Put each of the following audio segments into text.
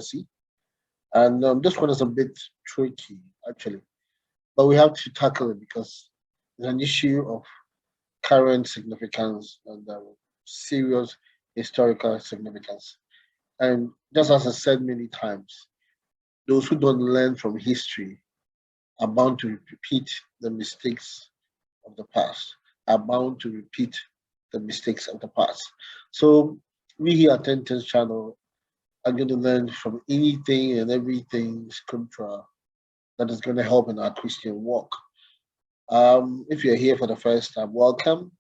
apostasy. And this one is a bit tricky, actually, but we have to tackle it because it's an issue of current significance and serious historical significance. And just as I said many times, those who don't learn from history are bound to repeat the mistakes of the past, are bound to repeat the mistakes of the past. So we here at Tenten's channel are going to learn from anything and everything scriptural that is going to help in our Christian walk. If you're here for the first time, welcome.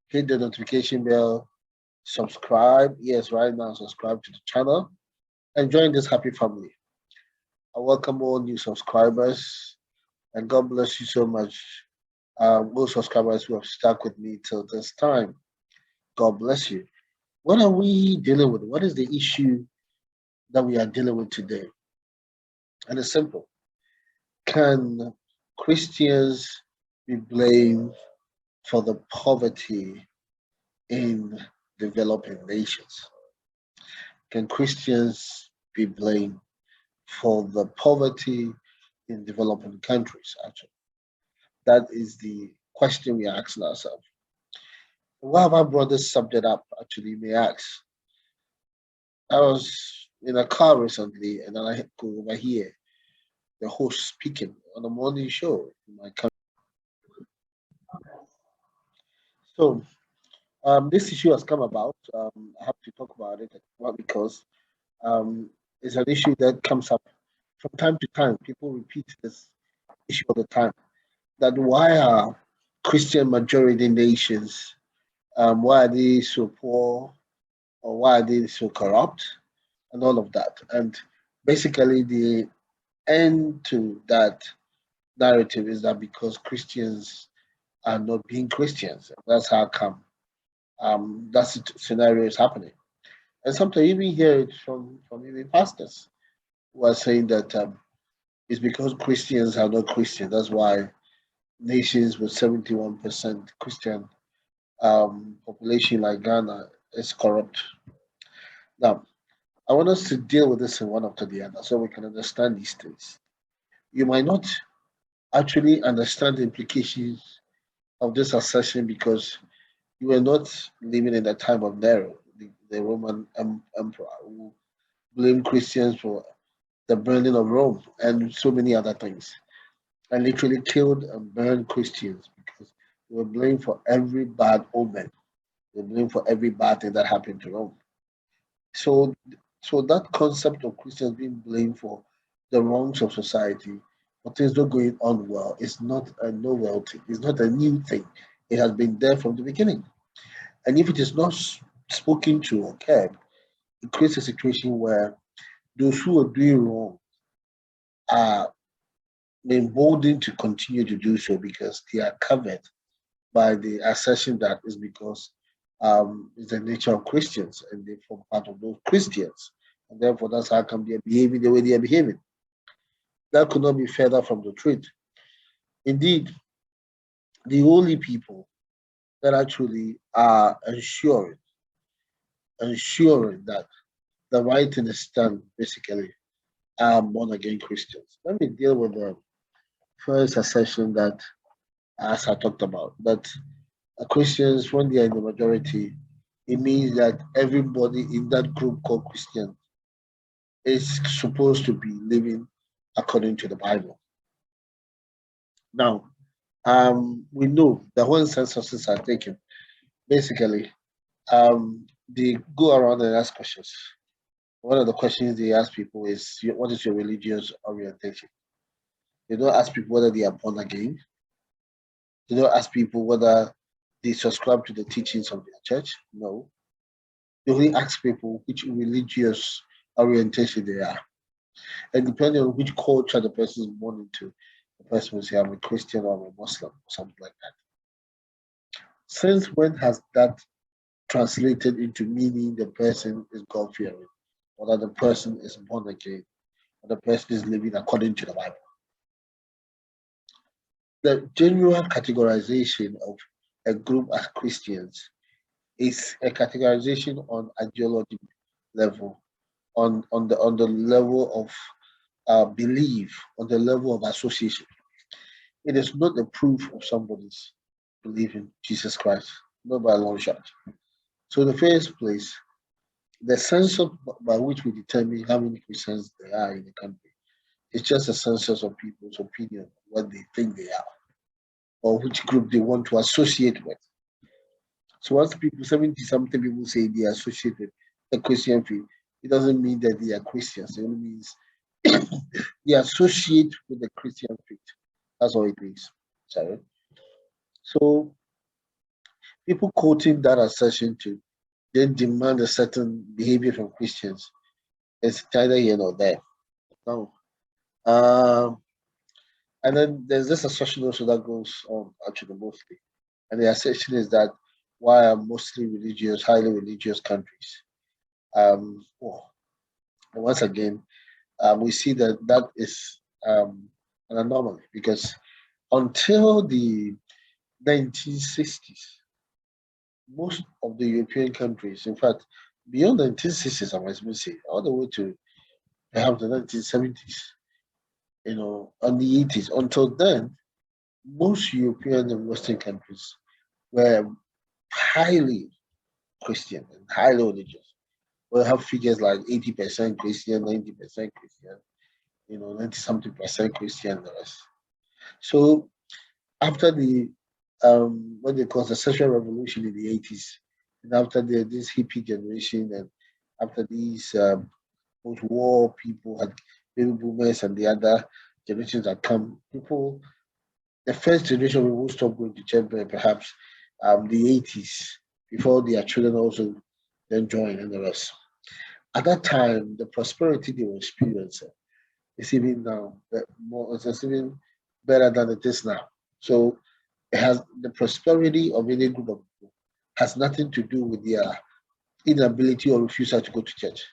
Hit the notification bell, subscribe. Yes, right now, subscribe to the channel and join this happy family. I welcome all new subscribers and God bless you so much. Most subscribers who have stuck with me till this time. God bless you. What are we dealing with? What is the issue that we are dealing with today? And it's simple. Can Christians be blamed for the poverty in developing nations? Can Christians be blamed for the poverty in developing countries, actually? That is the question we are asking ourselves. Why have I brought this subject up, actually, you may ask? I was in a car recently and then I could overhear the host speaking on a morning show in my country. So this issue has come about. I have to talk about it because it's an issue that comes up from time to time. People repeat this issue all the time. That why are Christian majority nations, why are they so poor, or why are they so corrupt, and all of that. And basically, the end to that narrative is that because Christians are not being Christians, that's how come that scenario is happening. And sometimes even hear it from even pastors who are saying that it's because Christians are not Christian. That's why nations with 71% Christian population like Ghana is corrupt. Now, I want us to deal with this in one after the other so we can understand these things. You might not actually understand the implications of this assertion because you were not living in the time of Nero, the Roman emperor, who blamed Christians for the burning of Rome and so many other things, and literally killed and burned Christians because they were blamed for every bad omen. They were blamed for every bad thing that happened to Rome. So, so that concept of Christians being blamed for the wrongs of society, for things not going on well, is not a novelty. It's not a new thing. It has been there from the beginning. And if it is not spoken to or cared, it creates a situation where those who are doing wrong are emboldened to continue to do so because they are covered by the assertion that is because it's the nature of Christians and they form part of those Christians. And therefore, that's how come they're behaving the way they are behaving. That could not be further from the truth. Indeed, the only people that actually are ensuring that the right thing is done, basically, are born again Christians. Let me deal with the first assertion that, as I talked about, that Christians, when they are in the majority, it means that everybody in that group called Christian is supposed to be living according to the Bible. Now, we know that when censuses are taken, basically, they go around and ask questions. One of the questions they ask people is, what is your religious orientation? They don't ask people whether they are born again. They don't ask people whether they subscribe to the teachings of their church. No. They only ask people which religious orientation they are. And depending on which culture the person is born into, the person will say, I'm a Christian or I'm a Muslim or something like that. Since when has that translated into meaning the person is God-fearing, or that the person is born again, or the person is living according to the Bible? The general categorization of a group as Christians is a categorization on ideology level on the level of belief, on the level of association. It is not the proof of somebody's belief in Jesus Christ, not by a long shot. So, in the first place, the census by which we determine how many Christians there are in the country, it's just a census of people's opinion, what they think they are, or which group they want to associate with. So once people, 70 something people say they associate with the Christian faith, it doesn't mean that they are Christians. It only means they associate with the Christian faith. That's all it means. Sorry. So people quoting that assertion to then demand a certain behavior from Christians is neither here nor there. No. Um, and then there's this assertion also that goes on actually mostly. And the assertion is that why are mostly religious, highly religious countries? Well, and once again, we see that that is an anomaly because until the 1960s, most of the European countries, in fact, beyond the 1960s, I must say, all the way to perhaps the 1970s, and the 80s, until then, most European and Western countries were highly Christian and highly religious. We'll have figures like 80% Christian, 90% Christian, 90 something percent Christian, the rest. So after the what they call the sexual revolution in the 80s, and after this hippie generation, and after these post-war people had baby boomers and the other generations had come, people, the first generation will stop going to church by perhaps the 80s before their children also then join and the rest. At that time, the prosperity they were experiencing is even now more, it's even better than it is now. So it has the prosperity of any group of people has nothing to do with their inability or refusal to go to church.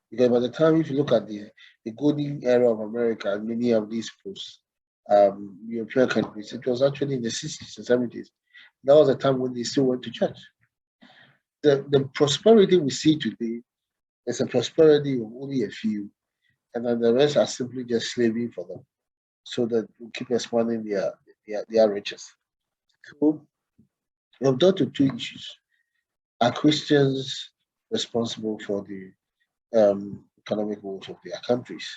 Because by the time, if you look at the golden era of America and many of these post European countries, it was actually in the 60s and 70s. That was a time when they still went to church. The prosperity we see today is a prosperity of only a few, and then the rest are simply just slaving for them so that we keep expanding their riches. So we've dealt with two issues. Are Christians responsible for the economic woes of their countries?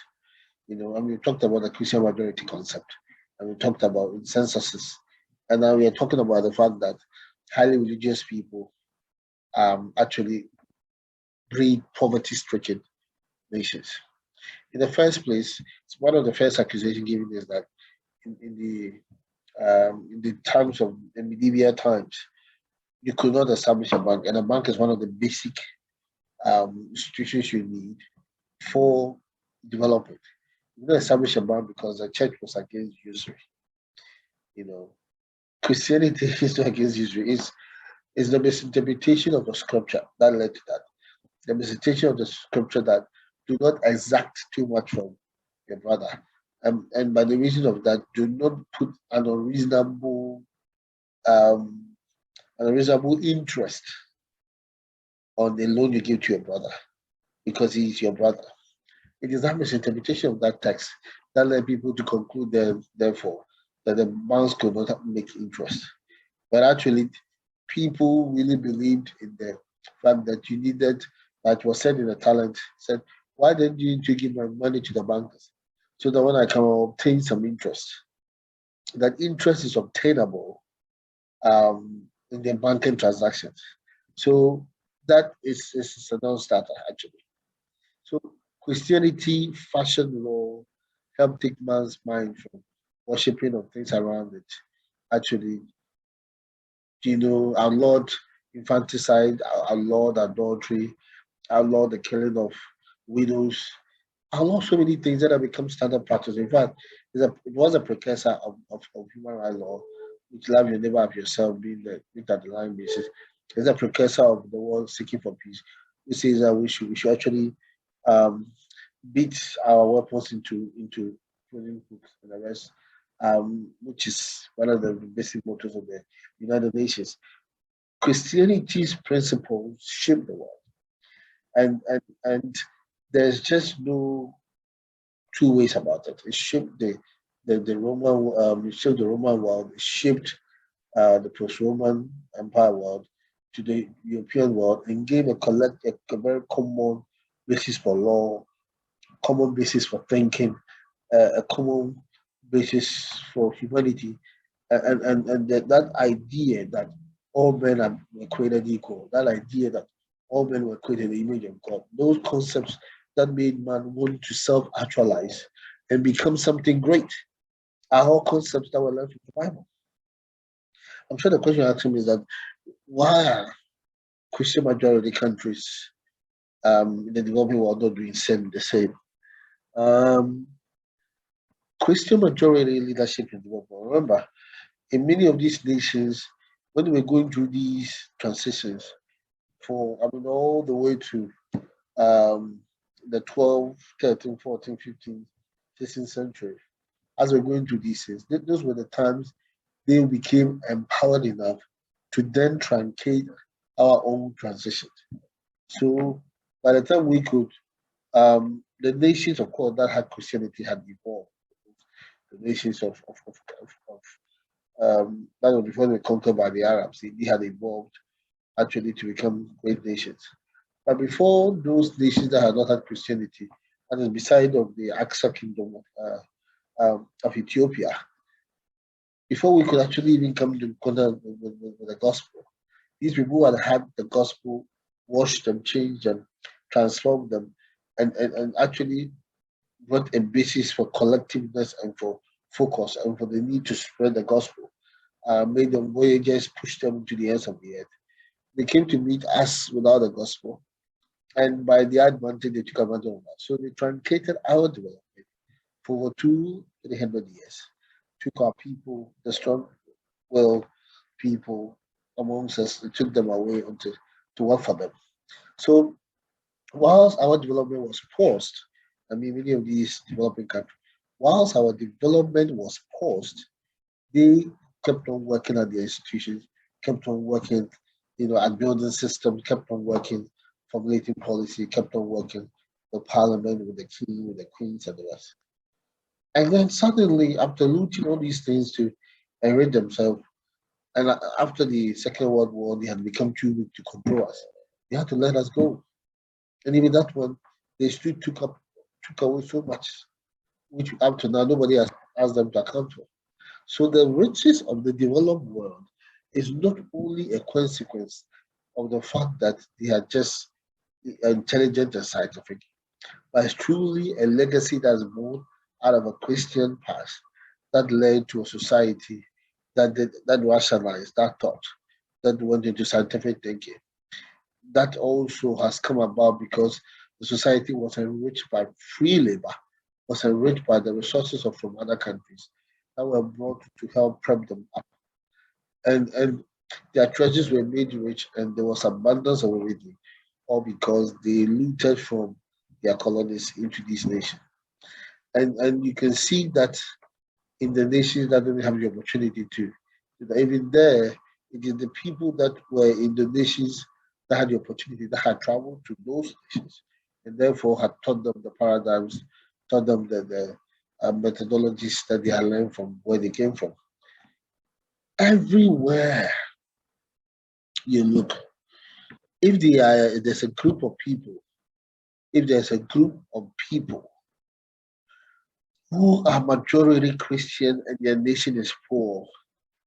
And we talked about the Christian majority concept, and we talked about censuses, and now we are talking about the fact that highly religious people actually breed poverty-stricken nations. In the first place, it's one of the first accusations given is that in the times of the medieval times, you could not establish a bank, and a bank is one of the basic institutions you need for development. You don't establish a bank because the church was against usury. You know, Christianity is not against usury. It's the misinterpretation of the scripture that led to that. The misinterpretation of the scripture that do not exact too much from your brother. And by the reason of that, do not put um, an unreasonable interest on the loan you give to your brother because he is your brother. It is that misinterpretation of that text that led people to conclude therefore, that the banks could not make interest. But actually, people really believed in the fact that you needed, that was said in the talent, said, why didn't you give my money to the bankers? So that when I can obtain some interest, that interest is obtainable in the banking transactions. So that is a non-starter actually. So Christianity, fashion law, help take man's mind from worshipping of things around it. Actually, our Lord infanticide, our Lord adultery, our Lord the killing of widows, our Lord so many things that have become standard practice. In fact, it was a precursor of human rights law, which love your neighbor of yourself being at the line basis. It's a precursor of the world seeking for peace, which says that we should actually um, beat our weapons into pruning hooks and the rest, which is one of the basic mottos of the United Nations. Christianity's principles shape the world, and there's just no two ways about it. It shaped the Roman, it shaped the Roman world. It shaped the post-Roman Empire world to the European world, and gave a very common basis for law, common basis for thinking, a common basis for humanity, and that idea that all men were created equal, that idea that all men were created in the image of God, those concepts that made man want to self-actualize and become something great are all concepts that were learned from the Bible. I'm sure the question you're asking me is that why are Christian majority countries in the developing world not doing the same? Um, Christian majority leadership in development. Remember, in many of these nations, when we're going through these transitions, all the way to um, the 12th, 13th, 14th, 15th, 16th century, as we're going through these things, those were the times they became empowered enough to then truncate our own transition. So by the time we could, the nations, of course, that had Christianity had evolved. The nations of that was before they were conquered by the Arabs. They had evolved actually to become great nations. But before those nations that had not had Christianity, and then beside of the Aksa kingdom of Ethiopia, before we could actually even come to contact with the gospel, these people had had the gospel, washed them, changed them, transformed them, and actually brought a basis for collectiveness and for focus and for the need to spread the gospel. Made them voyagers, pushed them to the ends of the earth. They came to meet us without the gospel, and by the advantage, they took advantage of that. So they truncated our development for over 200-300 years, took our people, the strong willed people amongst us, and took them away to work for them. So whilst our development was paused, many of these developing countries, whilst our development was paused, they kept on working at the institutions, kept on working, at building systems, kept on working, formulating policy, kept on working the parliament with the king, with the queens, and the rest. And then suddenly, after looting all these things to enrich themselves, and after the Second World War, they had become too weak to control us. They had to let us go. And even that one, they still took away so much, which up to now nobody has asked them to account for. So the riches of the developed world is not only a consequence of the fact that they are just intelligent and scientific, but it's truly a legacy that's born out of a Christian past that led to a society that rationalized, that thought, that went into scientific thinking. That also has come about because the society was enriched by free labor, was enriched by the resources from other countries that were brought to help prep them up. And their treasures were made rich and there was abundance of everything, all because they looted from their colonies into these nations. And you can see that in the nations that don't have the opportunity to. Even there, it is the people that were in the nations that had the opportunity, that had traveled to those nations, and therefore had taught them the paradigms, taught them the methodologies that they had learned from where they came from. Everywhere you look, if there's a group of people, if there's a group of people who are majority Christian and their nation is poor,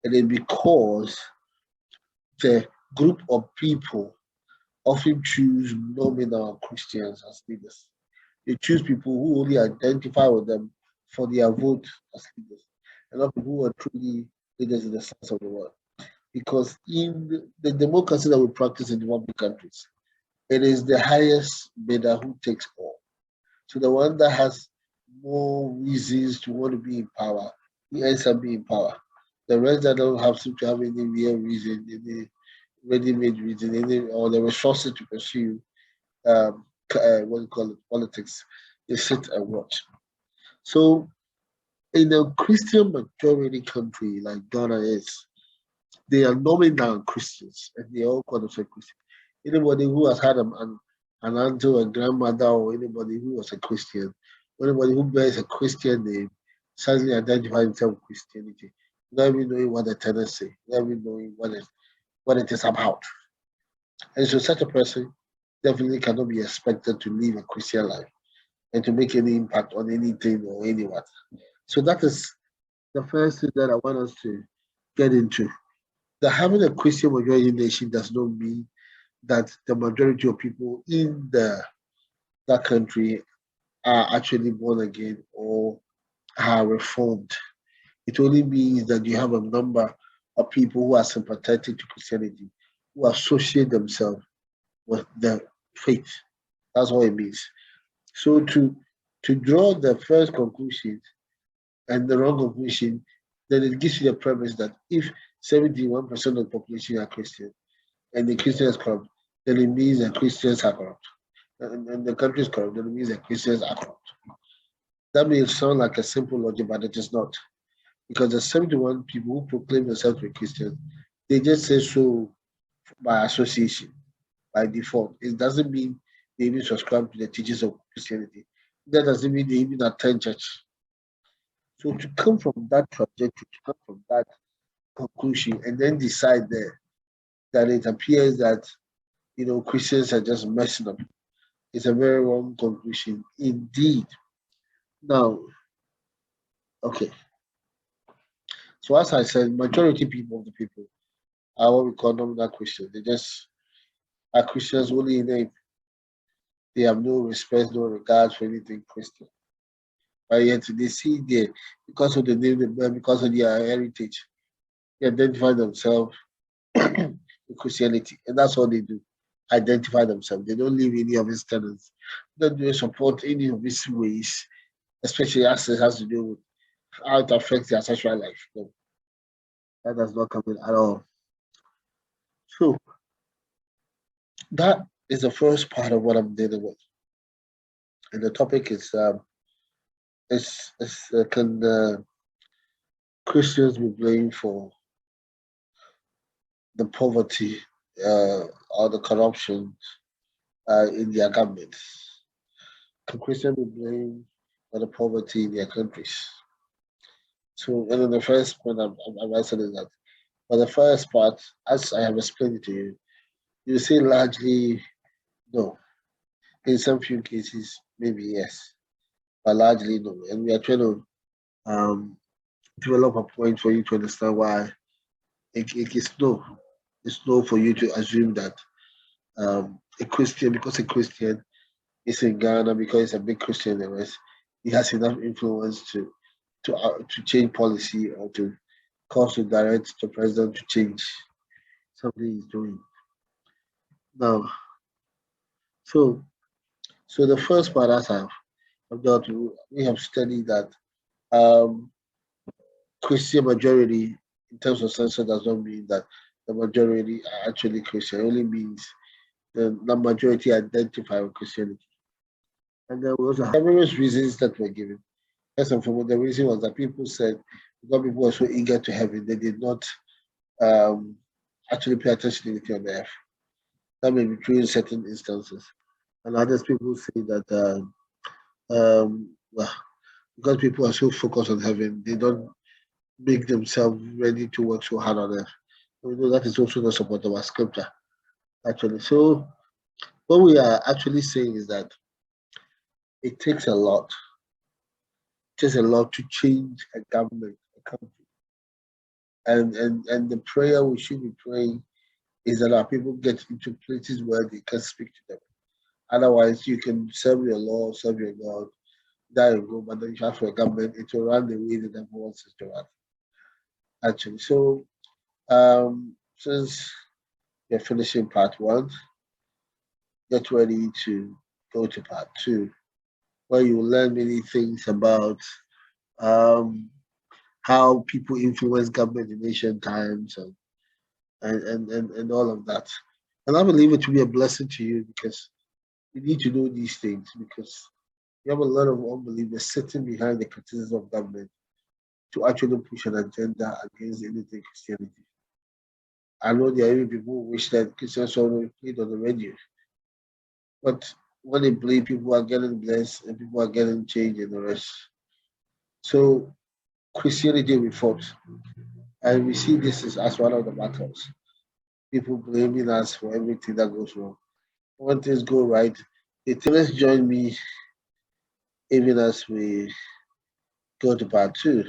and it's because the group of people often choose nominal Christians as leaders. They choose people who only identify with them for their vote as leaders, and not people who are truly leaders in the sense of the word. Because in the democracy that we practice in developing countries, it is the highest bidder who takes all. So the one that has more reasons to want to be in power, he ends up being in power. The rest that don't have to have any real reason, any ready-made reason, or the resources to pursue what do you call it, politics, they sit and watch. So in a Christian majority country like Ghana is, they are nominal Christians and they all call themselves Christians. Anybody who has had an uncle, a grandmother, or anybody who was a Christian, anybody who bears a Christian name, suddenly identify himself with Christianity, not even knowing what the tenants say, not even knowing what it is about. And so such a person definitely cannot be expected to live a Christian life and to make any impact on anything or anyone. So that is the first thing that I want us to get into. That having a Christian majority nation does not mean that the majority of people in that country are actually born again or are reformed. It only means that you have a number of people who are sympathetic to Christianity, who associate themselves with the faith. That's what it means. So to draw the first conclusion and the wrong conclusion, then it gives you the premise that if 71% of the population are Christian and the Christians corrupt, then it means that Christians are corrupt. And the country is corrupt, then it means that Christians are corrupt. That may sound like a simple logic, but it is not. Because the 71 people who proclaim themselves to be Christians, they just say so by association, by default. It doesn't mean they even subscribe to the teachings of Christianity. That doesn't mean they even attend church. So to come from that trajectory, to come from that conclusion, and then decide there that it appears that Christians are just messing up, it's a very wrong conclusion indeed. Now, okay. So as I said, majority people of the people are what we call nominal Christians. They just are Christians only in name. They have no respect, no regard for anything Christian. But yet they see there, because of the name they bear, because of their heritage, they identify themselves with Christianity. And that's all they do. Identify themselves. They don't leave any of his tenets. They don't support any of his ways, especially as it has to do with how it affects their sexual life. No, that does not come in at all. So that is the first part of what I'm dealing with. And the topic is can Christians be blamed for the poverty or the corruption in their governments? Can Christians be blamed for the poverty in their countries? So, and then the first point I'm answering is that for the first part, as I have explained it to you, you say largely no. In some few cases, maybe yes, but largely no. And we are trying to um, develop a point for you to understand why it is no. It's no for you to assume that a Christian, because a Christian is in Ghana, because he's a big Christian in the West, he has enough influence to change policy or to cause to direct the president to change something he's doing. Now, so so the first part as I've got we have studied that um, Christian majority in terms of census does not mean that the majority are actually Christian. It only means the majority identify with Christianity. And there was various reasons that were given. First and foremost, the reason was that people said because people were so eager to heaven, they did not um, actually pay attention to anything on the earth. That may be true in certain instances. And others people say that well, because people are so focused on heaven, they don't make themselves ready to work so hard on earth. We know that is also not supported by scripture, actually. So what we are actually saying is that it takes a lot. It takes a lot to change a government, a country. And the prayer we should be praying is that our people get into places where they can speak to them. Otherwise, you can serve your Lord, serve your God, die and go, but then you have for a government, it will run the way the devil wants it to run, actually. So, since you're finishing part one, get ready to go to part two, where you will learn many things about um, how people influence government in ancient times and all of that. And I believe it to be a blessing to you because you need to know these things because you have a lot of unbelievers sitting behind the criticism of government to actually push an agenda against anything Christianity. I know there are even people who wish that Christians were played on the radio. But when they blame, people are getting blessed and people are getting changed and the rest. So Christianity we fought, and we see this as one of the battles. People blaming us for everything that goes wrong. When things go right, they tell us join me even as we go to part two.